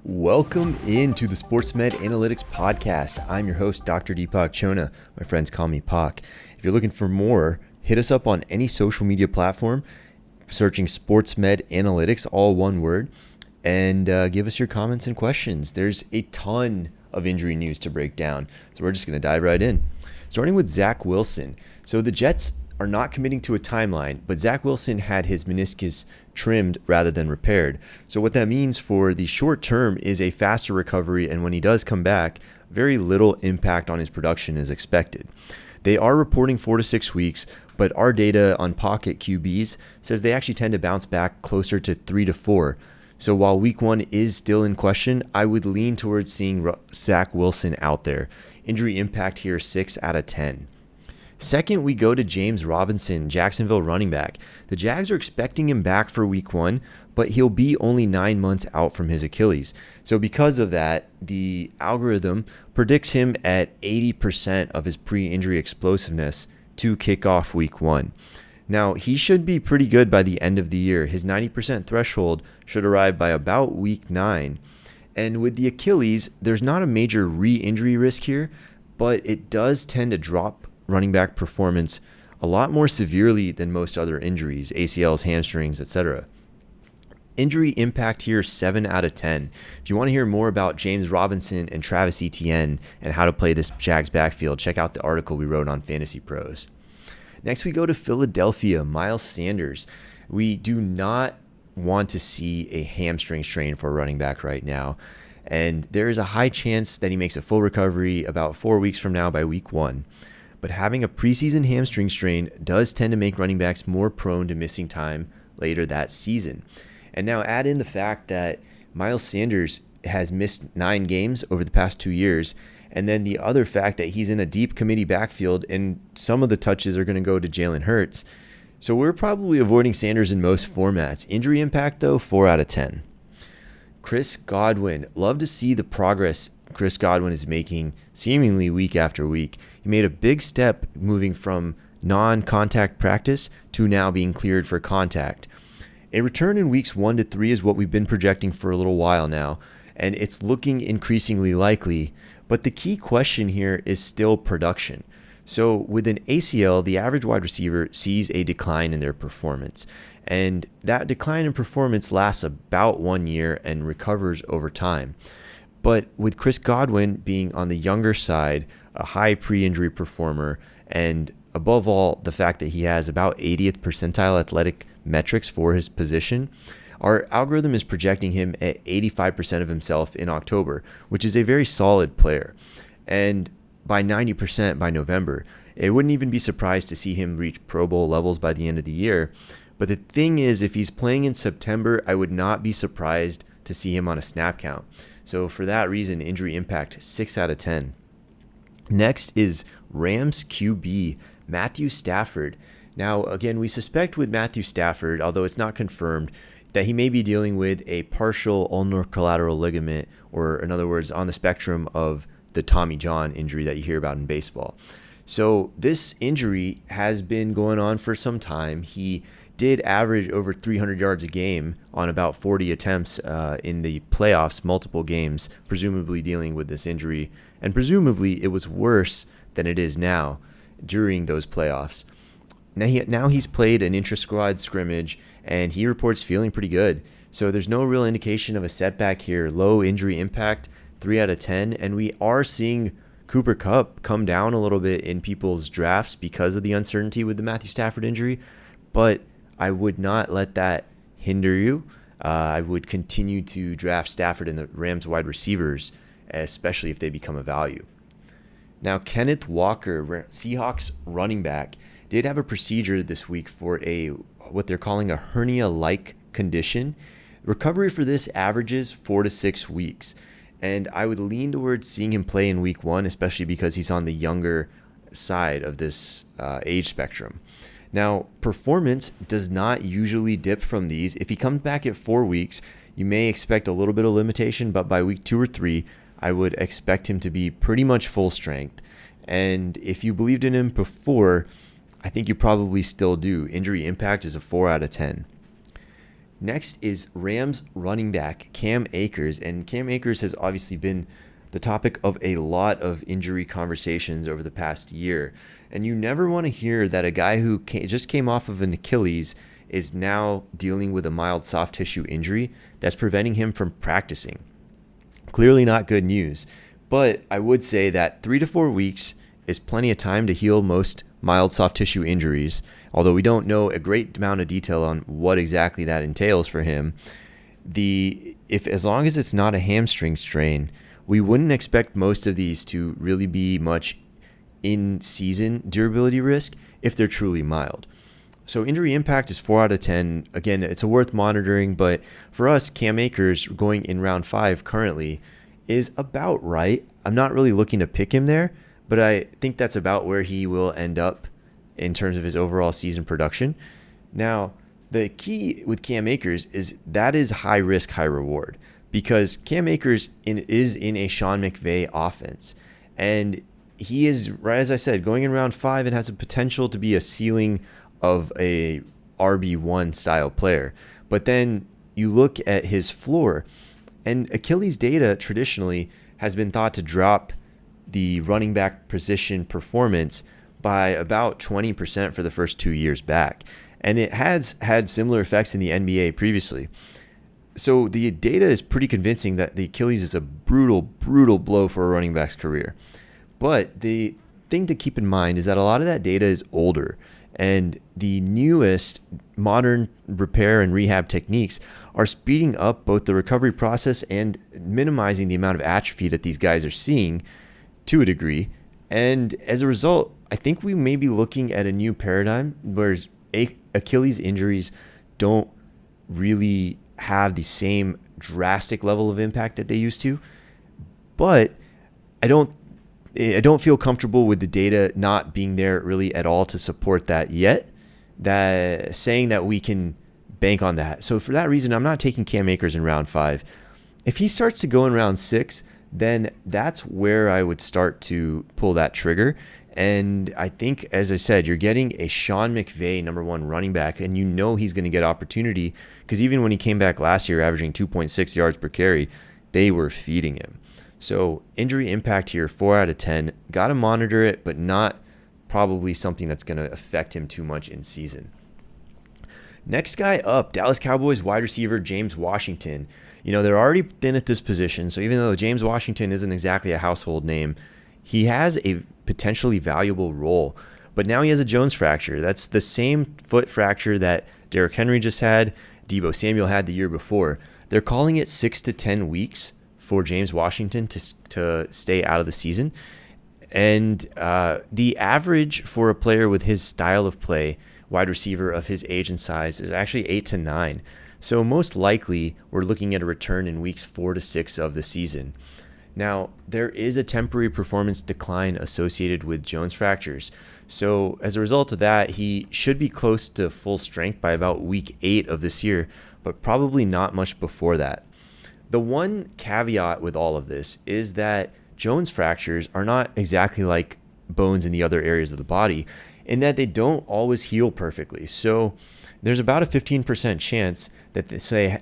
Welcome into the SportsMed Analytics Podcast. I'm your host, Dr. Deepak Chona. My friends call me Pak. If you're looking for more, hit us up on any social media platform, searching SportsMed Analytics, all one word, and give us your comments and questions. There's a ton of injury news to break down, so we're just going to dive right in. Starting with Zach Wilson. So the Jets are not committing to a timeline, but Zach Wilson had his meniscus trimmed rather than repaired. So what that means for the short term is a faster recovery, and when he does come back, very little impact on his production is expected. They are reporting 4 to 6 weeks, but our data on pocket QBs says they actually tend to bounce back closer to 3 to 4. So while week 1 is still in question, I would lean towards seeing Zach Wilson out there. Injury impact here, 6 out of 10. Second, we go to James Robinson, Jacksonville running back. The Jags are expecting him back for week 1, but he'll be only 9 months out from his Achilles. So because of that, the algorithm predicts him at 80% of his pre-injury explosiveness to kick off week 1. Now, he should be pretty good by the end of the year. His 90% threshold should arrive by about week 9. And with the Achilles, there's not a major re-injury risk here, but it does tend to drop running back performance a lot more severely than most other injuries, ACLs, hamstrings, etc. Injury impact here, 7 out of 10. If you want to hear more about James Robinson and Travis Etienne and how to play this Jags backfield, check out the article we wrote on Fantasy Pros. Next, we go to Philadelphia, Miles Sanders. We do not want to see a hamstring strain for a running back right now, and there is a high chance that he makes a full recovery about 4 weeks from now by week 1. But having a preseason hamstring strain does tend to make running backs more prone to missing time later that season. And now add in the fact that Miles Sanders has missed 9 games over the past 2 years, and then the other fact that he's in a deep committee backfield and some of the touches are going to go to Jalen Hurts. So we're probably avoiding Sanders in most formats. Injury impact, though, 4 out of 10. Chris Godwin. Love to see the progress Chris Godwin is making seemingly week after week. He made a big step moving from non-contact practice to now being cleared for contact. A return in weeks 1 to 3 is what we've been projecting for a little while now, and it's looking increasingly likely. But the key question here is still production. So with an ACL, the average wide receiver sees a decline in their performance. And that decline in performance lasts about 1 year and recovers over time. But with Chris Godwin being on the younger side, a high pre-injury performer, and above all, the fact that he has about 80th percentile athletic metrics for his position, our algorithm is projecting him at 85% of himself in October, which is a very solid player. And by 90% by November, it wouldn't even be surprised to see him reach Pro Bowl levels by the end of the year. But the thing is, if he's playing in September, I would not be surprised to see him on a snap count. So for that reason, injury impact, 6 out of 10. Next is Rams QB, Matthew Stafford. Now, again, we suspect with Matthew Stafford, although it's not confirmed, that he may be dealing with a partial ulnar collateral ligament, or in other words, on the spectrum of the Tommy John injury that you hear about in baseball. So this injury has been going on for some time. He did average over 300 yards a game on about 40 attempts in the playoffs, multiple games, presumably dealing with this injury. And presumably it was worse than it is now during those playoffs. Now he's played an intra-squad scrimmage, and he reports feeling pretty good. So there's no real indication of a setback here. Low injury impact, 3 out of 10. And we are seeing Cooper Kupp come down a little bit in people's drafts because of the uncertainty with the Matthew Stafford injury. But I would not let that hinder you. I would continue to draft Stafford and the Rams wide receivers, especially if they become a value. Now, Kenneth Walker, Seahawks running back, did have a procedure this week for what they're calling a hernia-like condition. Recovery for this averages 4 to 6 weeks. And I would lean towards seeing him play in week 1, especially because he's on the younger side of this age spectrum. Now, performance does not usually dip from these. If he comes back at 4 weeks, you may expect a little bit of limitation, but by week 2 or 3, I would expect him to be pretty much full strength. And if you believed in him before, I think you probably still do. Injury impact is a 4 out of 10. Next is Rams running back Cam Akers. And Cam Akers has obviously been the topic of a lot of injury conversations over the past year. And you never want to hear that a guy who just came off of an Achilles is now dealing with a mild soft tissue injury that's preventing him from practicing. Clearly not good news. But I would say that 3 to 4 weeks is plenty of time to heal most mild soft tissue injuries, although we don't know a great amount of detail on what exactly that entails for him. As long as it's not a hamstring strain, we wouldn't expect most of these to really be much in-season durability risk if they're truly mild. So injury impact is 4 out of 10. Again, it's worth monitoring, but for us, Cam Akers going in round 5 currently is about right. I'm not really looking to pick him there, but I think that's about where he will end up in terms of his overall season production. Now, the key with Cam Akers is that is high risk, high reward, because Cam Akers is in a Sean McVay offense. And he is, right as I said, going in round 5 and has the potential to be a ceiling of a RB1 style player. But then you look at his floor, and Achilles data traditionally has been thought to drop the running back position performance by about 20% for the first 2 years back. And it has had similar effects in the NBA previously. So the data is pretty convincing that the Achilles is a brutal, brutal blow for a running back's career. But the thing to keep in mind is that a lot of that data is older, and the newest modern repair and rehab techniques are speeding up both the recovery process and minimizing the amount of atrophy that these guys are seeing to a degree. And as a result, I think we may be looking at a new paradigm where Achilles injuries don't really have the same drastic level of impact that they used to. But I don't feel comfortable with the data not being there really at all to support that yet, that saying that we can bank on that. So for that reason, I'm not taking Cam Akers in round 5. If he starts to go in round 6, then that's where I would start to pull that trigger. And I think, as I said, you're getting a Sean McVay number 1 running back, and you know he's going to get opportunity, because even when he came back last year averaging 2.6 yards per carry, they were feeding him. So injury impact here, 4 out of 10. Got to monitor it, but not probably something that's going to affect him too much in season. Next guy up, Dallas Cowboys wide receiver James Washington. You know, they're already thin at this position, so even though James Washington isn't exactly a household name, he has a potentially valuable role. But now he has a Jones fracture. That's the same foot fracture that Derrick Henry just had, Deebo Samuel had the year before. They're calling it 6 to 10 weeks for James Washington to stay out of the season. And the average for a player with his style of play, wide receiver of his age and size, is actually 8 to 9. So most likely we're looking at a return in weeks 4 to 6 of the season. Now, there is a temporary performance decline associated with Jones fractures. So as a result of that, he should be close to full strength by about week 8 of this year, but probably not much before that. The one caveat with all of this is that Jones fractures are not exactly like bones in the other areas of the body, in that they don't always heal perfectly. So there's about a 15% chance that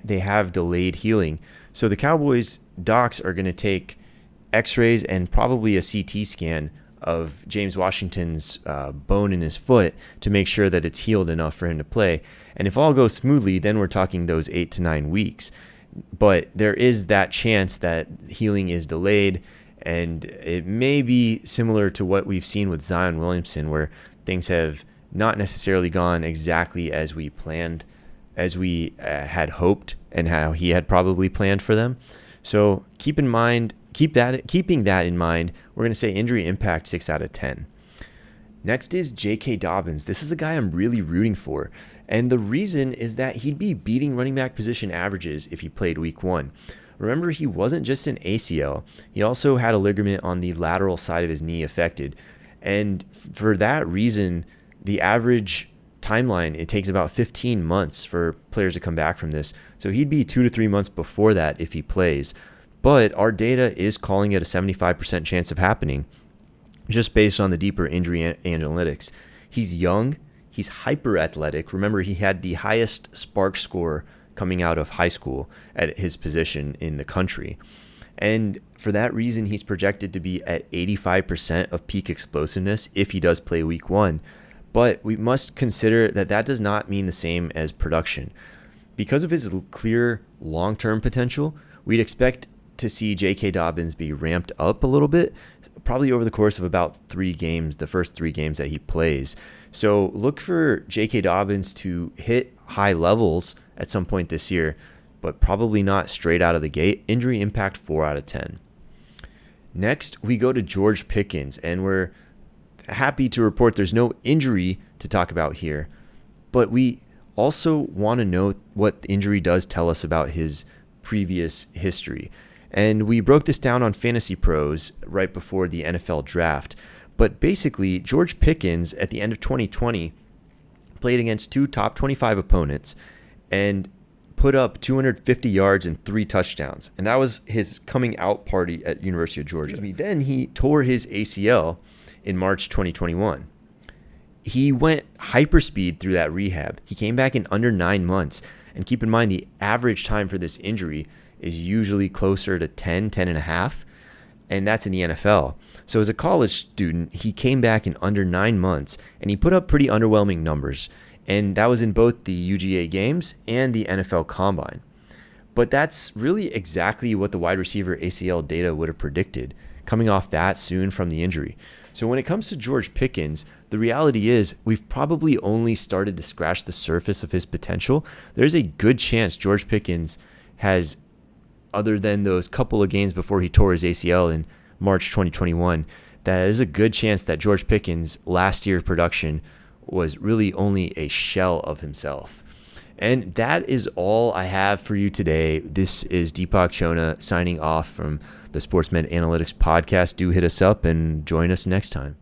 they have delayed healing. So the Cowboys docs are going to take x-rays and probably a CT scan of James Washington's bone in his foot to make sure that it's healed enough for him to play. And if all goes smoothly, then we're talking those 8 to 9 weeks. But there is that chance that healing is delayed, and it may be similar to what we've seen with Zion Williamson, where things have not necessarily gone exactly as we planned, as we had hoped, and how he had probably planned for them. So keeping that in mind, we're going to say injury impact 6 out of 10. Next is J.K. Dobbins. This is a guy I'm really rooting for. And the reason is that he'd be beating running back position averages if he played week 1. Remember, he wasn't just an ACL. He also had a ligament on the lateral side of his knee affected. And for that reason, the average timeline, it takes about 15 months for players to come back from this. So he'd be 2 to 3 months before that if he plays. But our data is calling it a 75% chance of happening, just based on the deeper injury analytics. He's young. He's hyper athletic. Remember, he had the highest SPARQ score coming out of high school at his position in the country. And for that reason, he's projected to be at 85% of peak explosiveness if he does play week 1. But we must consider that that does not mean the same as production. Because of his clear long-term potential, we'd expect to see J.K. Dobbins be ramped up a little bit, probably over the course of about 3 games, the first 3 games that he plays. So look for J.K. Dobbins to hit high levels at some point this year, but probably not straight out of the gate. Injury impact 4 out of 10. Next, we go to George Pickens, and we're happy to report there's no injury to talk about here, but we also want to know what the injury does tell us about his previous history. And we broke this down on Fantasy Pros right before the NFL draft. But basically, George Pickens at the end of 2020 played against 2 top 25 opponents and put up 250 yards and 3 touchdowns. And that was his coming out party at University of Georgia. Then he tore his ACL in March 2021. He went hyperspeed through that rehab. He came back in under 9 months. And keep in mind, the average time for this injury is usually closer to 10 and a half, and that's in the NFL. So as a college student, he came back in under 9 months, and he put up pretty underwhelming numbers, and that was in both the UGA games and the NFL Combine. But that's really exactly what the wide receiver ACL data would have predicted, coming off that soon from the injury. So when it comes to George Pickens, the reality is we've probably only started to scratch the surface of his potential. There's a good chance George Pickens has, other than those couple of games before he tore his ACL in March 2021, that there's a good chance that George Pickens' last year's production was really only a shell of himself. And that is all I have for you today. This is Deepak Chona signing off from the Sportsmed Analytics Podcast. Do hit us up and join us next time.